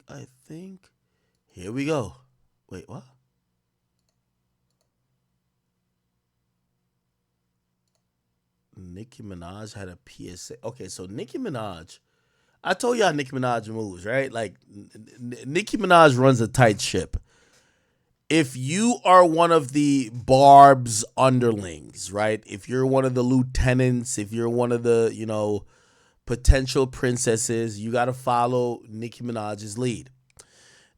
I think. Here we go. Wait, what? Nicki Minaj had a PSA. Okay, so Nicki Minaj. I told y'all Nicki Minaj moves, right? Like, Nicki Minaj runs a tight ship. If you are one of the Barb's underlings, right? If you're one of the lieutenants, if you're one of the, potential princesses, you got to follow Nicki Minaj's lead.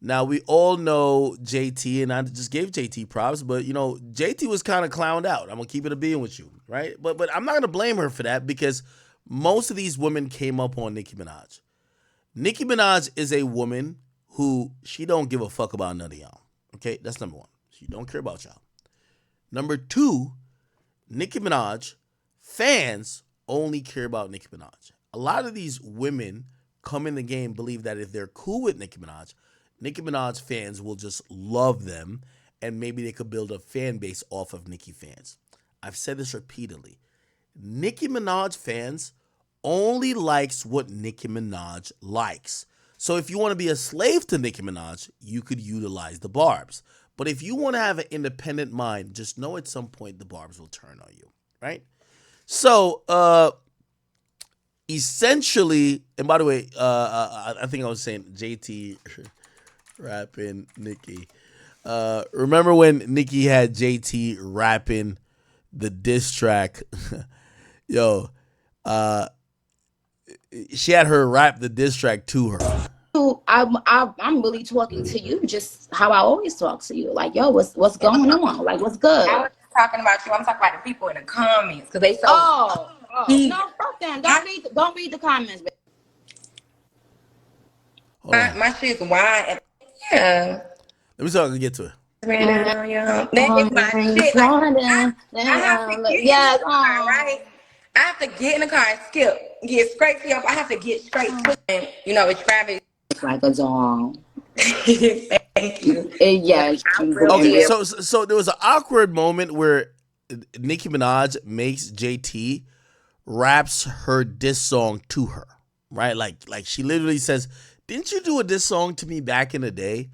Now we all know JT, and I just gave JT props, but JT was kind of clowned out. I'm gonna keep it a being with you, right? But I'm not gonna blame her for that because most of these women came up on Nicki Minaj. Nicki Minaj is a woman who she don't give a fuck about none of y'all. Okay, that's number one. She don't care about y'all. Number two, Nicki Minaj fans only care about Nicki Minaj. A lot of these women come in the game believe that if they're cool with Nicki Minaj fans will just love them and maybe they could build a fan base off of Nicki fans. I've said this repeatedly. Nicki Minaj fans only likes what Nicki Minaj likes. So if you want to be a slave to Nicki Minaj, you could utilize the Barbs. But if you want to have an independent mind, just know at some point the Barbs will turn on you, right? So, essentially, and by the way, I think I was saying JT rapping Nicki. Remember when Nicki had JT rapping the diss track? Yo, she had her rap the diss track to her. I'm really talking to you just how I always talk to you. Like, yo, what's going on? Like, what's good? I was talking about you. I'm talking about the people in the comments because they so. No, fuck them. Don't read the comments. My shit's wide. Yeah. Let me see if I can get to it. That is my shit. Like, I have to get in the car, right? I have to get in the car and get straight to your. I have to get straight to him. It's Travis. Like a dog. Thank you. Yes. Okay, so there was an awkward moment where Nicki Minaj makes JT raps her diss song to her, right? Like she literally says, "Didn't you do a diss song to me back in the day?"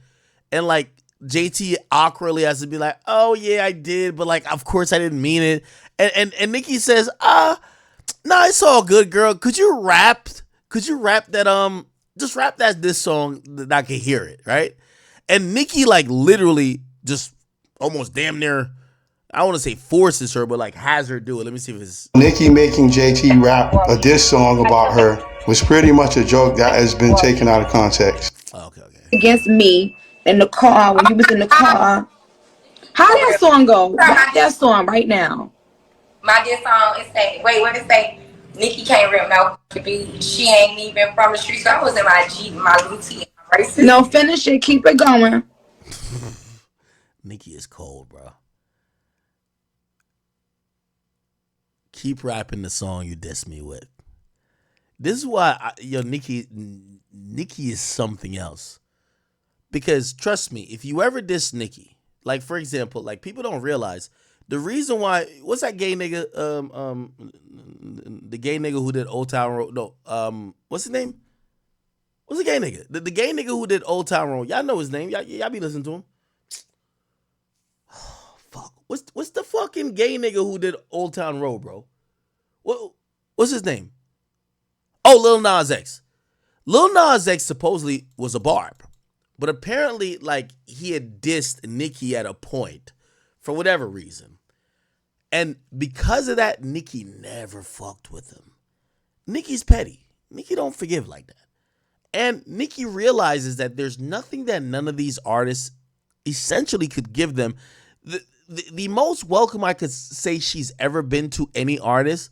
And like JT awkwardly has to be like, "Oh yeah, I did, but like of course I didn't mean it." And Nicki says, "No, it's all good, girl. Could you rap? That just rap that diss song that I can hear it, right?" And Nicki like literally just almost damn near, I don't want to say forces her, but like has her do it. Let me see if it's Nicki making JT rap a diss song about her was pretty much a joke that has been taken out of context. okay. Against me in the car when you was in the car. How that song go? Rap that song right now. My diss song is saying, wait, what it say? Nicki can't rip no beat. She ain't even from the streets. So I was in my G, my Luti, and my racist. No, finish it. Keep it going. Nicki is cold, bro. Keep rapping the song you diss me with. This is why, Nicki is something else. Because trust me, if you ever diss Nicki, like for example, like people don't realize the reason why. What's that gay nigga? The gay nigga who did Old Town Road. No, what's his name? What's the gay nigga? The gay nigga who did Old Town Road. Y'all know his name. Y'all be listening to him. Oh, fuck. What's the fucking gay nigga who did Old Town Road, bro? What's his name? Oh, Lil Nas X. Lil Nas X supposedly was a barb, but apparently, like, he had dissed Nicki at a point for whatever reason. And because of that, Nicki never fucked with him. Nicki's petty. Nicki don't forgive like that. And Nicki realizes that there's nothing that none of these artists essentially could give them. The most welcome I could say she's ever been to any artist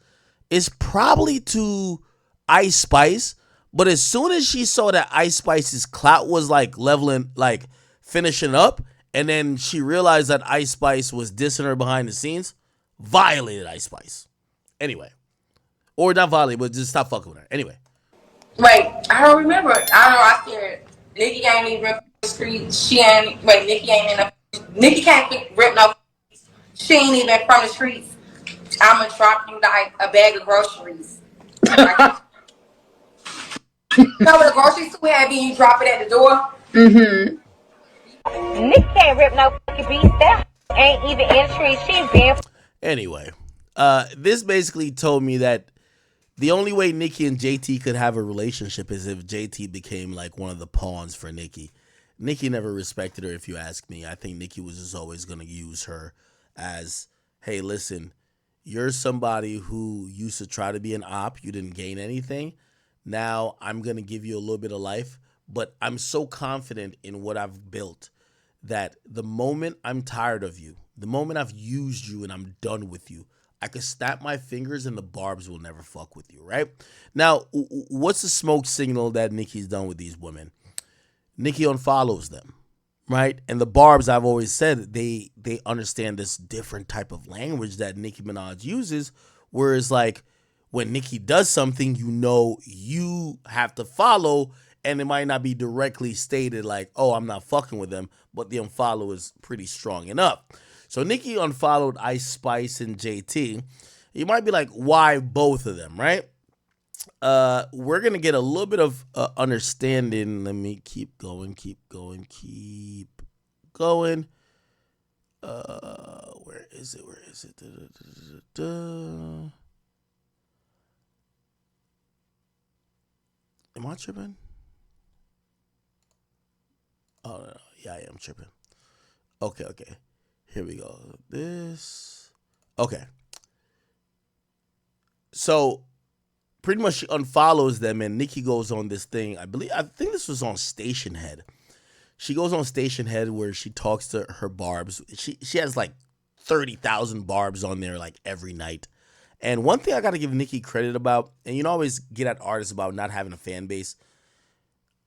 is probably to Ice Spice. But as soon as she saw that Ice Spice's clout was like leveling, like finishing up, and then she realized that Ice Spice was dissing her behind the scenes, violated Ice Spice. Anyway. Or not violate, but just stop fucking with her. Anyway. Wait, I don't remember. I don't know. I scared. Nicki ain't even from the street. She ain't. Wait, Nicki ain't in the. Nicki can't rip no. She ain't even from the streets. I'ma drop you like a bag of groceries. Like, you know what a grocery store had been? You drop it at the door. Mm-hmm. Nick can't rip no fucking beast. That ain't even in the street. She been. Anyway, this basically told me that the only way Nicki and JT could have a relationship is if JT became like one of the pawns for Nicki. Nicki never respected her, if you ask me. I think Nicki was just always going to use her as, hey, listen, you're somebody who used to try to be an op. You didn't gain anything. Now I'm going to give you a little bit of life, but I'm so confident in what I've built that the moment I'm tired of you, the moment I've used you and I'm done with you, I could snap my fingers and the barbs will never fuck with you, right? Now, what's the smoke signal that Nicki's done with these women? Nicki unfollows them, right? And the barbs, I've always said, they understand this different type of language that Nicki Minaj uses, whereas like when Nicki does something, you know you have to follow, and it might not be directly stated like, oh, I'm not fucking with them, but the unfollow is pretty strong enough. So Nicki unfollowed Ice Spice and JT. You might be like, why both of them, right? We're gonna get a little bit of understanding. Let me keep going, keep going, keep going. Where is it? Where is it? Am I tripping? Oh no, yeah, I am tripping. Okay, okay. Here we go. This. Okay. So pretty much she unfollows them, and Nicki goes on this thing. I think this was on Station Head. She goes on Station Head where she talks to her barbs. She has like 30,000 barbs on there like every night. And one thing I got to give Nicki credit about, and you know, always get at artists about not having a fan base.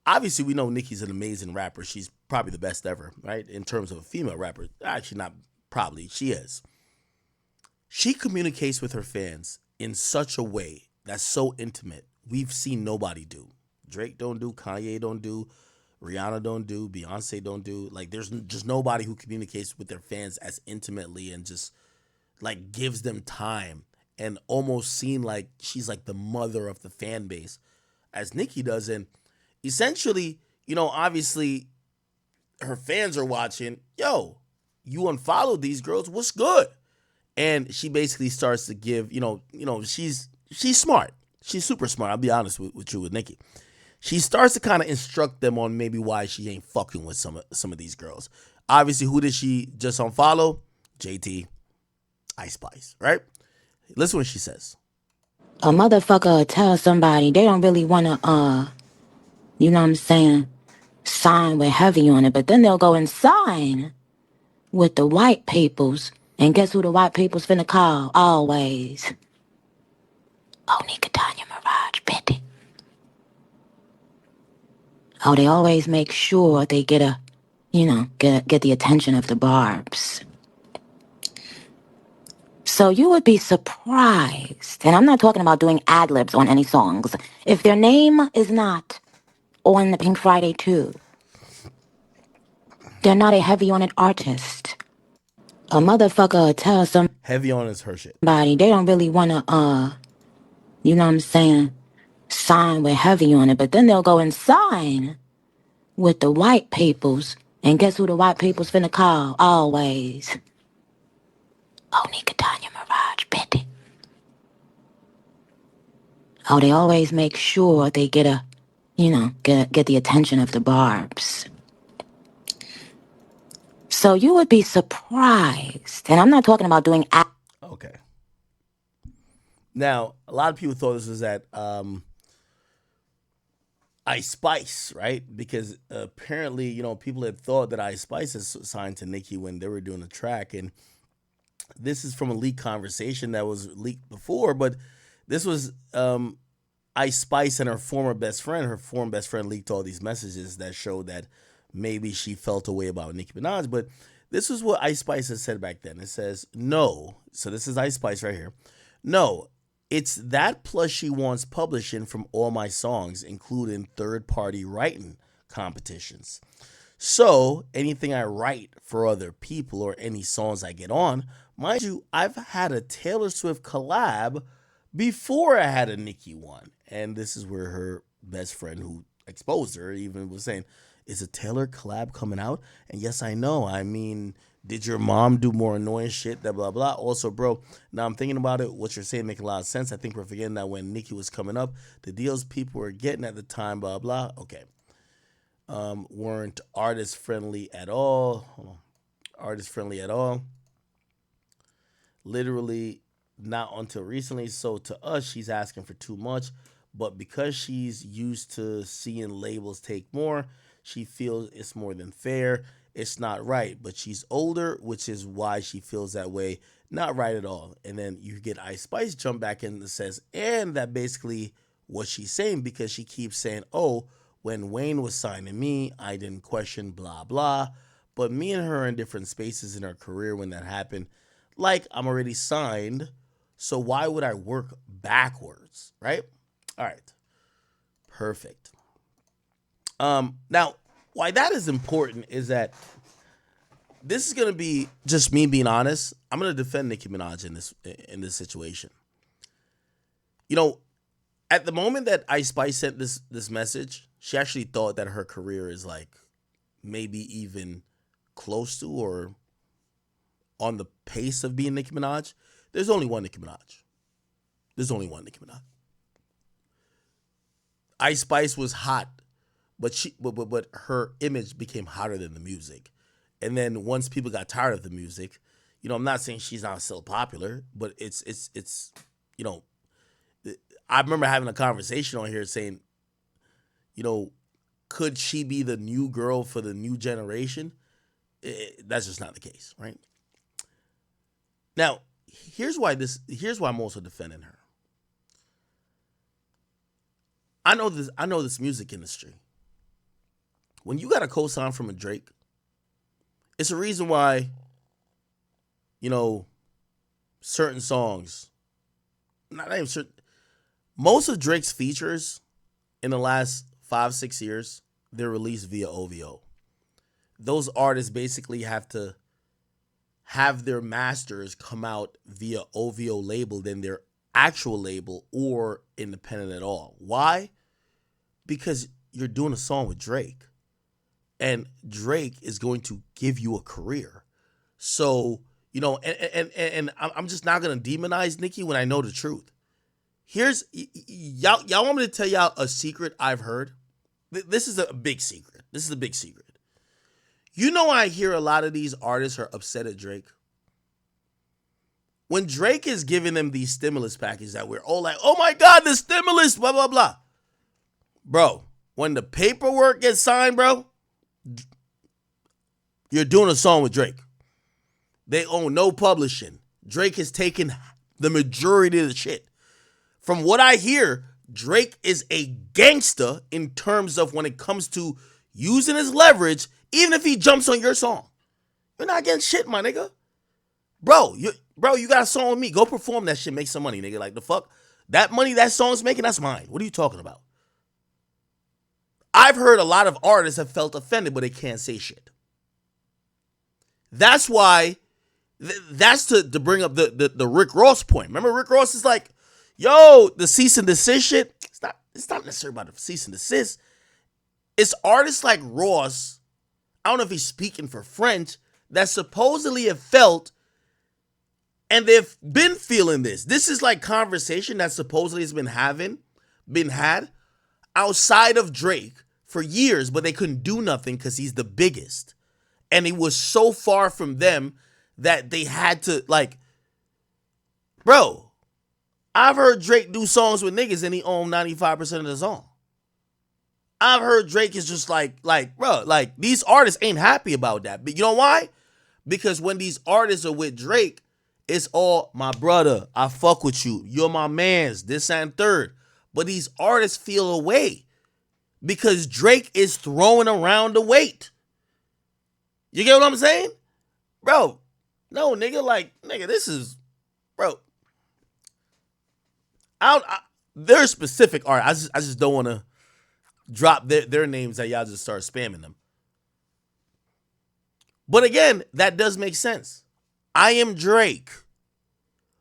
Obviously, we know Nicki's an amazing rapper. She's probably the best ever, right? In terms of a female rapper. Actually, not probably. She is. She communicates with her fans in such a way that's so intimate. We've seen nobody do. Drake don't do, Kanye don't do, Rihanna don't do, Beyonce don't do. Like there's just nobody who communicates with their fans as intimately and just like gives them time and almost seem like she's like the mother of the fan base as Nicki does. And essentially, you know, obviously her fans are watching, yo, you unfollowed these girls, what's good? And she basically starts to give, she's smart. She's super smart. I'll be honest with you with Nicki. She starts to kind of instruct them on maybe why she ain't fucking with some of these girls. Obviously, who did she just unfollow? JT, Ice Spice, right? Listen what she says. A motherfucker tell somebody they don't really wanna you know what I'm saying, sign with heavy on it, but then they'll go and sign with the white peoples. And guess who the white people's finna call? Always. Oh, Nika Tanya Mirage, Betty. Oh, they always make sure they get get the attention of the barbs. So you would be surprised, and I'm not talking about doing ad libs on any songs, if their name is not on the Pink Friday 2. They're not a heavy on it artist. A motherfucker tell Heavy on is her shit. somebody they don't really wanna you know what I'm saying, sign with heavy on it, but then they'll go and sign with the white peoples. And guess who the white people's finna call? Always. Oh, Nika Tanya Mirage, Betty. Oh, they always make sure they get the attention of the barbs. So you would be surprised, and I'm not talking about doing Okay. Now, a lot of people thought this was at Ice Spice, right? Because apparently, you know, people had thought that Ice Spice is signed to Nicki when they were doing the track, and this is from a leaked conversation that was leaked before, but this was Ice Spice and her former best friend. Her former best friend leaked all these messages that showed that maybe she felt a way about Nicki Minaj. But this is what Ice Spice has said back then. It says, no. So this is Ice Spice right here. No, it's that plus she wants publishing from all my songs, including third party writing competitions. So anything I write for other people or any songs I get on, mind you, I've had a Taylor Swift collab before I had a Nicki one. And this is where her best friend who exposed her even was saying, is a Taylor collab coming out? And yes, I know. I mean, did your mom do more annoying shit? That blah blah. Also, bro, now I'm thinking about it. What you're saying makes a lot of sense. I think we're forgetting that when Nicki was coming up, the deals people were getting at the time, blah blah. Okay, weren't artist friendly at all. Hold on. Artist friendly at all. Literally not until recently. So to us, she's asking for too much. But because she's used to seeing labels take more, she feels it's more than fair. It's not right. But she's older, which is why she feels that way. Not right at all. And then you get Ice Spice jump back in and says, and that basically what she's saying, because she keeps saying, oh, when Wayne was signing me, I didn't question blah blah. But me and her are in different spaces in our career when that happened. Like, I'm already signed, so why would I work backwards, right? All right, perfect. Now, why that is important is that this is gonna be just me being honest. I'm gonna defend Nicki Minaj in this situation. You know, at the moment that Ice Spice sent this message, she actually thought that her career is like maybe even close to or on the pace of being Nicki Minaj. There's only one Nicki Minaj. There's only one Nicki Minaj. Ice Spice was hot, but her image became hotter than the music. And then once people got tired of the music, you know, I'm not saying she's not still popular, but it's you know, I remember having a conversation on here saying, you know, could she be the new girl for the new generation? That's just not the case, right? Now, here's why I'm also defending her. I know this music industry. When you got a cosign from a Drake, it's a reason why, you know, certain songs, not even certain, most of Drake's features in the last 5-6 years, they're released via OVO. Those artists basically have to have their masters come out via OVO label than their actual label or independent at all. Why? Because you're doing a song with Drake, and Drake is going to give you a career. So, you know, and I'm just not gonna demonize Nicki when I know the truth. Here's y'all want me to tell y'all a secret I've heard? This is a big secret. This is a big secret. You know, I hear a lot of these artists are upset at Drake. When Drake is giving them these stimulus packages that we're all like, oh my God, the stimulus, blah, blah, blah. Bro, when the paperwork gets signed, bro, you're doing a song with Drake. They own no publishing. Drake has taken the majority of the shit. From what I hear, Drake is a gangster in terms of when it comes to using his leverage, even if he jumps on your song. You're not getting shit, my nigga. Bro, you got a song with me. Go perform that shit, make some money, nigga. Like, the fuck? That money that song's making, that's mine. What are you talking about? I've heard a lot of artists have felt offended, but they can't say shit. That's why, that's to bring up the Rick Ross point. Remember, Rick Ross is like, yo, the cease and desist shit, it's not necessarily about the cease and desist. It's artists like Ross, I don't know if he's speaking for French, that supposedly have felt, and they've been feeling this. This is like conversation that supposedly has been had outside of Drake for years, but they couldn't do nothing because he's the biggest. And he was so far from them that they had to, like, bro, I've heard Drake do songs with niggas and he owned 95% of the song. I've heard Drake is just like, bro, like, these artists ain't happy about that. But you know why? Because when these artists are with Drake, it's all, my brother, I fuck with you. You're my mans, this and third. But these artists feel away because Drake is throwing around the weight. You get what I'm saying? Bro, no, nigga, like, nigga, this is, bro. There's specific artists. I just don't want to drop their names that y'all just start spamming them. But again, that does make sense. I am Drake.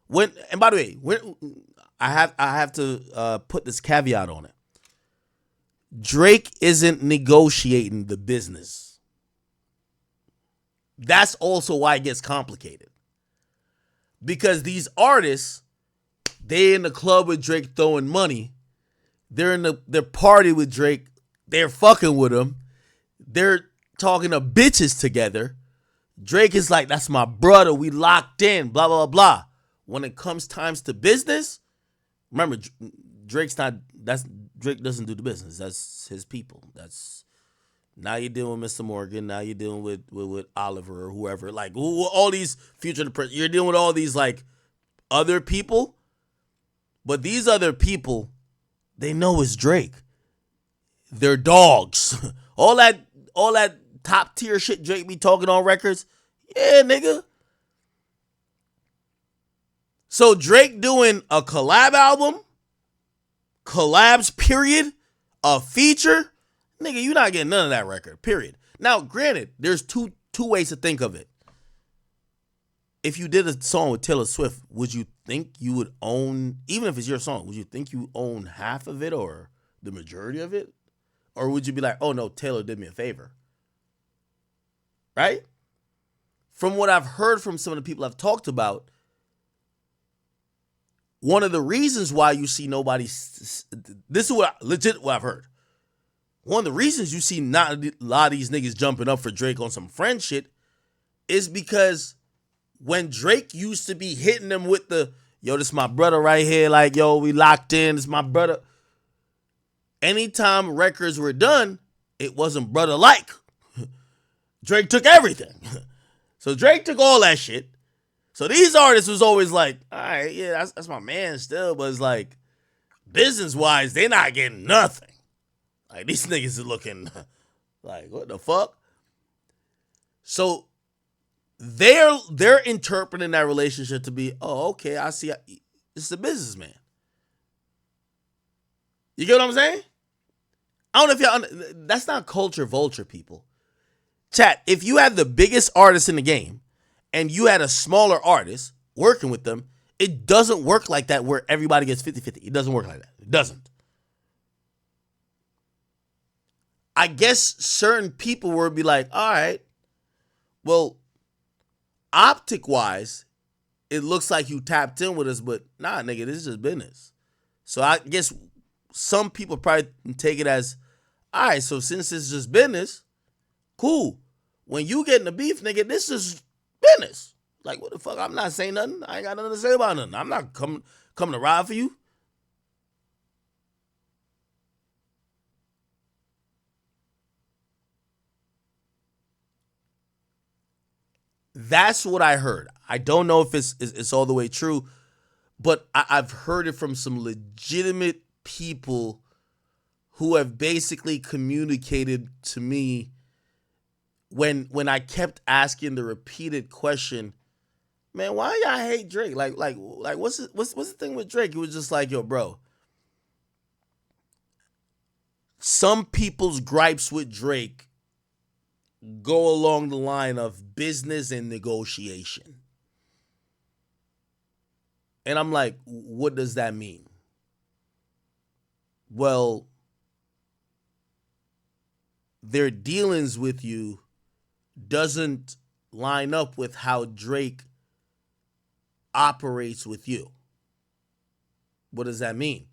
And by the way, I have to put this caveat on it. Drake isn't negotiating the business. That's also why it gets complicated. Because these artists, they in the club with Drake throwing money. They're in their party with Drake. They're fucking with him. They're talking to bitches together. Drake is like, that's my brother. We locked in, blah, blah, blah. When it comes times to business, remember, Drake doesn't do the business. That's his people. That's now you're dealing with Mr. Morgan. Now you're dealing with Oliver or whoever. Like all these future, you're dealing with all these like other people. But these other people, they know it's Drake. They're dogs. all that top tier shit Drake be talking on records. Yeah, nigga. So Drake doing a collab album, collabs, period, a feature, nigga, you not getting none of that record, period. Now, granted, there's two ways to think of it. If you did a song with Taylor Swift, would you think you would own, even if it's your song, would you think you own half of it or the majority of it? Or would you be like, oh no, Taylor did me a favor? Right? From what I've heard from some of the people I've talked about, one of the reasons why you see nobody, this is what I've heard. One of the reasons you see not a lot of these niggas jumping up for Drake on some friend shit is because when Drake used to be hitting them with the, yo, this my brother right here, like, yo, we locked in, this my brother. Anytime records were done, it wasn't brother-like. Drake took everything. So Drake took all that shit. So these artists was always like, all right, yeah, that's my man still, but it's like, business-wise, they not getting nothing. Like, these niggas is looking like, what the fuck? So they're interpreting that relationship to be, oh, okay, I see. It's a businessman. You get what I'm saying? I don't know if y'all, that's not culture vulture, people. Chat, if you had the biggest artist in the game and you had a smaller artist working with them, it doesn't work like that where everybody gets 50-50. It doesn't work like that. It doesn't. I guess certain people would be like, all right, well, optic-wise, it looks like you tapped in with us, but nah, nigga, this is just business. So I guess some people probably take it as, all right, so since it's just business, cool. When you get in the beef, nigga, this is business. Like, what the fuck? I'm not saying nothing. I ain't got nothing to say about nothing. I'm not coming to ride for you. That's what I heard. I don't know if it's all the way true, but I've heard it from some legitimate people who have basically communicated to me when I kept asking the repeated question, man, why y'all hate Drake? Like what's the thing with Drake? It was just like, yo, bro. Some people's gripes with Drake go along the line of business and negotiation. And I'm like, what does that mean? Well, their dealings with you doesn't line up with how Drake operates with you. What does that mean?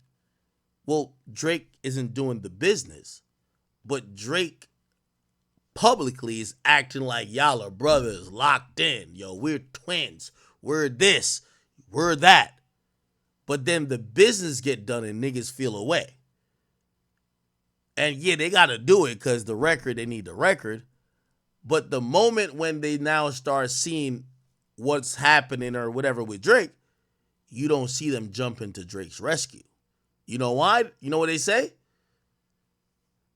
Well, Drake isn't doing the business, but Drake publicly is acting like y'all are brothers, locked in. Yo, we're twins. We're this. We're that. But then the business get done and niggas feel away. And yeah, they got to do it because the record, they need the record. But the moment when they now start seeing what's happening or whatever with Drake, you don't see them jumping to Drake's rescue. You know why? You know what they say?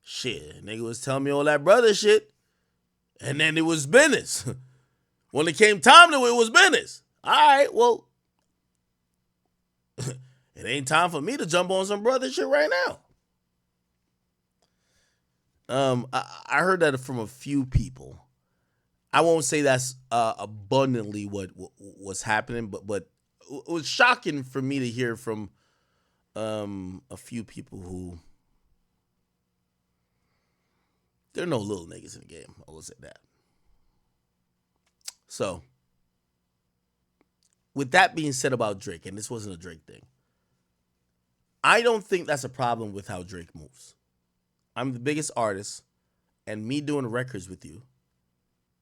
Shit, nigga was telling me all that brother shit. And then it was business. When it came time to it, it was business. All right, well, it ain't time for me to jump on some brother shit right now. I heard that from a few people. I won't say that's abundantly what was happening, but it was shocking for me to hear from a few people who There are no little niggas in the game. I will say that. So, with that being said about Drake, and this wasn't a Drake thing, I don't think that's a problem with how Drake moves. I'm the biggest artist, and me doing records with you,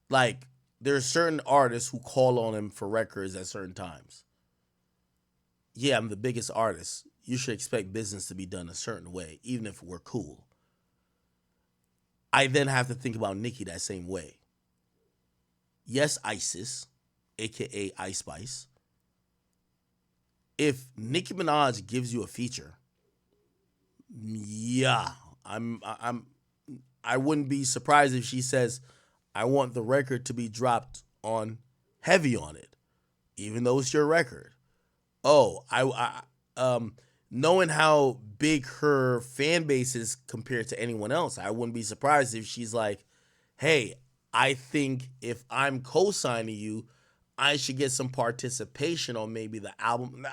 like, there are certain artists who call on him for records at certain times. Yeah, I'm the biggest artist. You should expect business to be done a certain way, even if we're cool. I then have to think about Nicki that same way. Yes, ISIS, aka Ice Spice. If Nicki Minaj gives you a feature, yeah, I wouldn't be surprised if she says, I want the record to be dropped on heavy on it, even though it's your record. Oh, knowing how big her fan base is compared to anyone else, I wouldn't be surprised if she's like, hey, I think if I'm co-signing you, I should get some participation on maybe the album.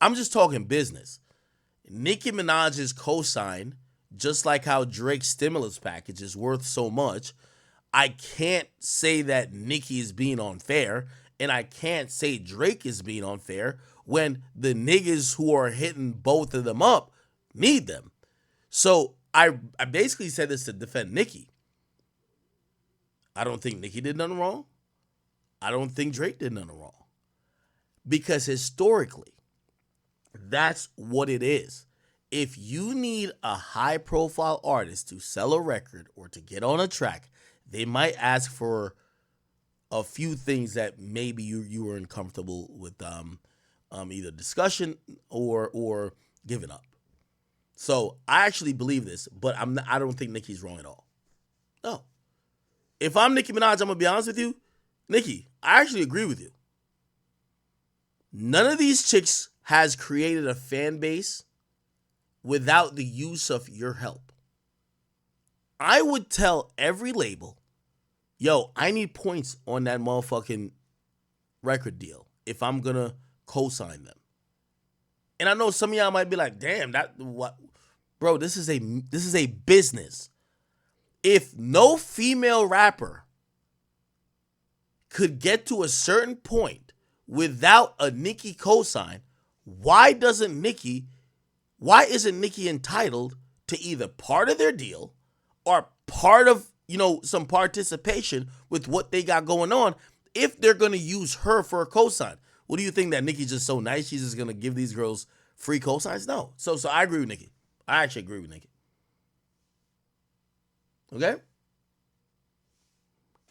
I'm just talking business. Nicki Minaj's co-sign, just like how Drake's stimulus package is worth so much, I can't say that Nicki is being unfair, and I can't say Drake is being unfair when the niggas who are hitting both of them up need them. So I basically said this to defend Nicki. I don't think Nicki did nothing wrong. I don't think Drake did nothing wrong. Because historically, that's what it is. If you need a high profile artist to sell a record or to get on a track, they might ask for a few things that maybe you were uncomfortable with either discussion or giving up. So I actually believe this, but I don't think Nicki's wrong at all. No. If I'm Nicki Minaj, I'm gonna be honest with you, Nicki, I actually agree with you. None of these chicks has created a fan base without the use of your help. I would tell every label, yo, I need points on that motherfucking record deal if I'm gonna co-sign them. And I know some of y'all might be like, damn, that what, bro, this is a business. If no female rapper could get to a certain point without a Nicki cosign, why isn't Nicki entitled to either part of their deal or part of, some participation with what they got going on if they're going to use her for a cosign? What do you think, that Nicki's just so nice she's just going to give these girls free cosigns? No. So I agree with Nicki. I actually agree with Nicki. Okay?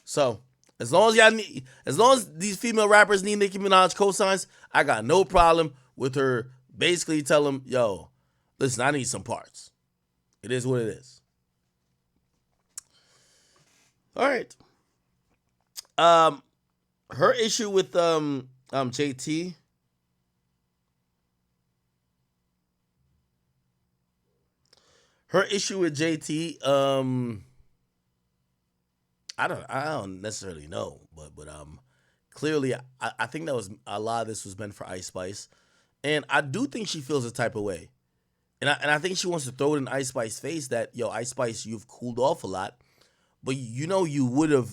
So, as long as these female rappers need Nicki Minaj cosigns, I got no problem with her basically telling them, yo, listen, I need some parts. It is what it is. All right. Her issue with JT. Her issue with JT, I don't necessarily know, but clearly I think that was a lot of this was meant for Ice Spice, and I do think she feels a type of way, and I think she wants to throw it in Ice Spice's face that, yo, Ice Spice, you've cooled off a lot, but you would have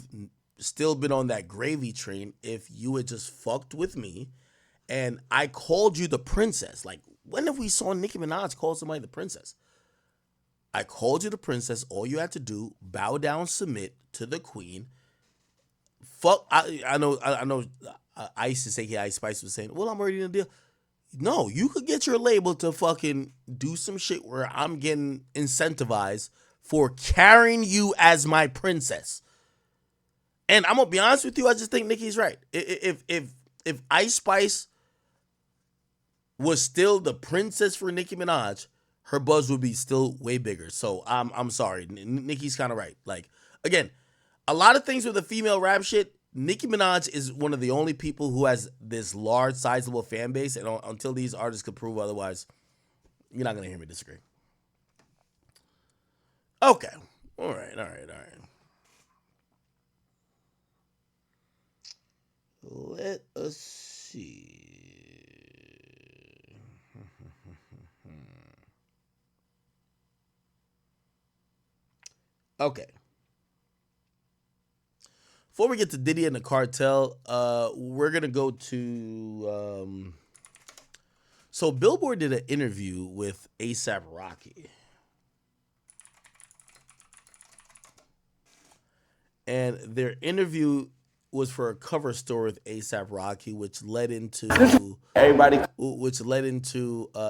still been on that gravy train if you had just fucked with me, and I called you the princess. Like, when have we saw Nicki Minaj call somebody the princess? I called you the princess. All you had to do, bow down, submit to the queen. Fuck. I know. Isis, aka Ice Spice, was saying, "Well, I'm already in a deal." No, you could get your label to fucking do some shit where I'm getting incentivized for carrying you as my princess. And I'm gonna be honest with you, I just think Nicki's right. If Ice Spice was still the princess for Nicki Minaj, her buzz would be still way bigger. So I'm sorry, Nicki's kind of right. Like, again, a lot of things with the female rap shit, Nicki Minaj is one of the only people who has this large, sizable fan base, and until these artists could prove otherwise, you're not gonna hear me disagree. Okay, all right. Let us see. Okay. Before we get to Diddy and the cartel, we're gonna go to so Billboard did an interview with ASAP Rocky, and their interview was for a cover story with ASAP Rocky, which led into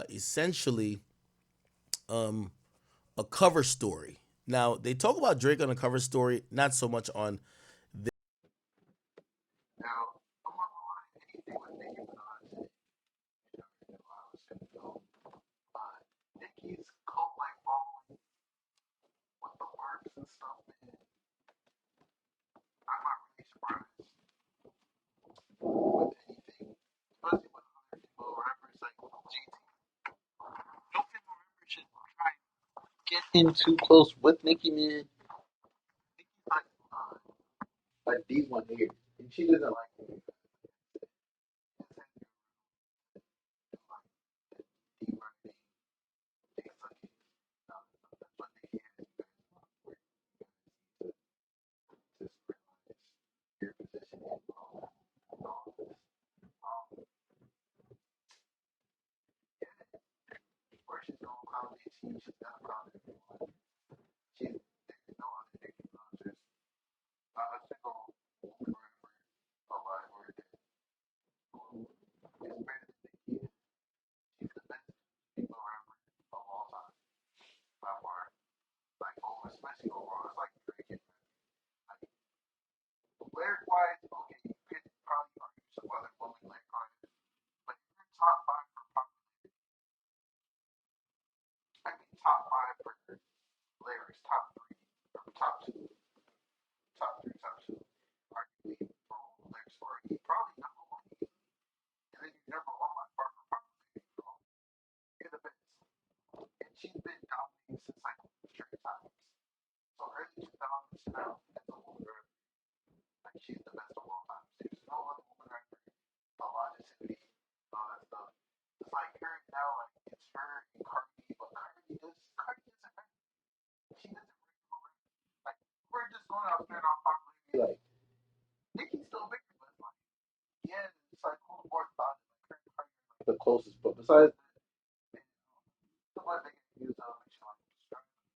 essentially a cover story. Now they talk about Drake on a cover story, not so much on. Getting too close with Nicki, man. Like these one here, and she doesn't like me. Like the closest, but besides